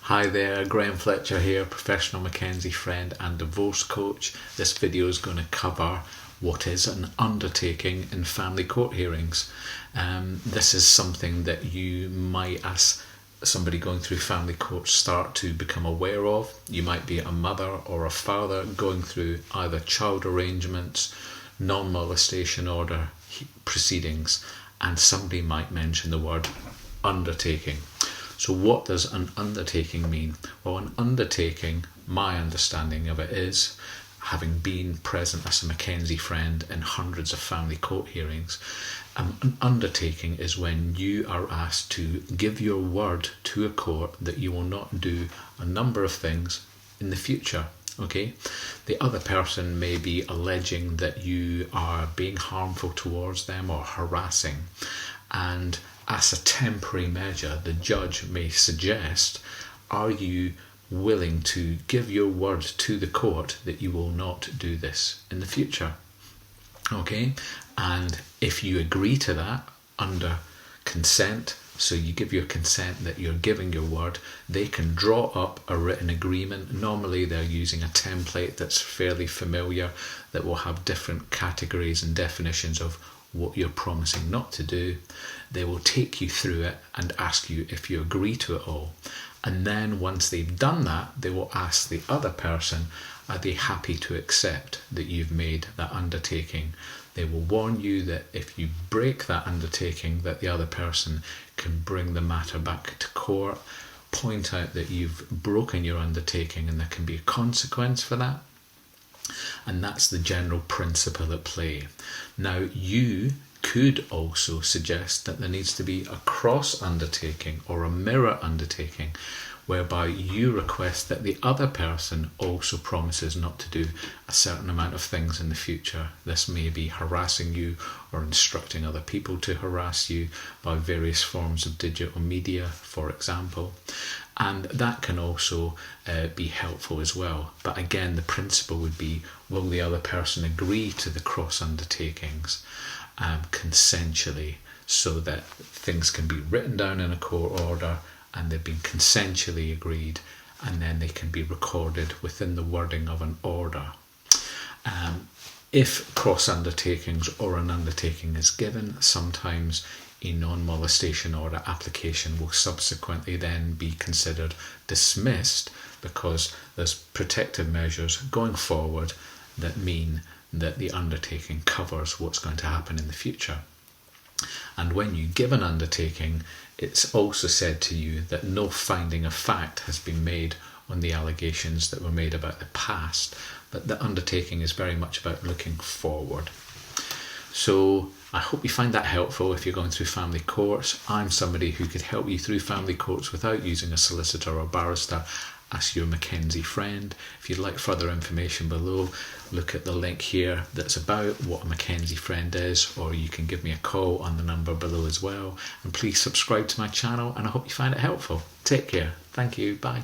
Hi there, Graham Fletcher here, professional McKenzie friend and divorce coach. This video is going to cover what is an undertaking in family court hearings. This is something that you might, as somebody going through family court, start to become aware of. You might be a mother or a father going through either child arrangements, non-molestation order proceedings, and somebody might mention the word undertaking. So what does an undertaking mean? Well, an undertaking, my understanding of it is, having been present as a McKenzie friend in hundreds of family court hearings, an undertaking is when you are asked to give your word to a court that you will not do a number of things in the future. Okay, the other person may be alleging that you are being harmful towards them or harassing, and as a temporary measure, the judge may suggest, are you willing to give your word to the court that you will not do this in the future? Okay, and if you agree to that under consent, so you give your consent that you're giving your word, they can draw up a written agreement. Normally they're using a template that's fairly familiar, that will have different categories and definitions of what you're promising not to do. They will take you through it and ask you if you agree to it all. And then once they've done that, they will ask the other person, are they happy to accept that you've made that undertaking? They will warn you that if you break that undertaking, that the other person can bring the matter back to court, point out that you've broken your undertaking and there can be a consequence for that. And that's the general principle at play. Now, you could also suggest that there needs to be a cross undertaking or a mirror undertaking, whereby you request that the other person also promises not to do a certain amount of things in the future. This may be harassing you or instructing other people to harass you by various forms of digital media, for example. And that can also be helpful as well. But again, the principle would be, will the other person agree to the cross undertakings consensually, so that things can be written down in a court order and they've been consensually agreed, and then they can be recorded within the wording of an order. If cross undertakings or an undertaking is given, sometimes a non-molestation order application will subsequently then be considered dismissed, because there's protective measures going forward that mean that the undertaking covers what's going to happen in the future. And when you give an undertaking, it's also said to you that no finding of fact has been made on the allegations that were made about the past, but the undertaking is very much about looking forward. So I hope you find that helpful if you're going through family courts. I'm somebody who could help you through family courts without using a solicitor or barrister, as your McKenzie friend. If you'd like further information below, look at the link here that's about what a McKenzie friend is, or you can give me a call on the number below as well. And please subscribe to my channel, and I hope you find it helpful. Take care. Thank you. Bye.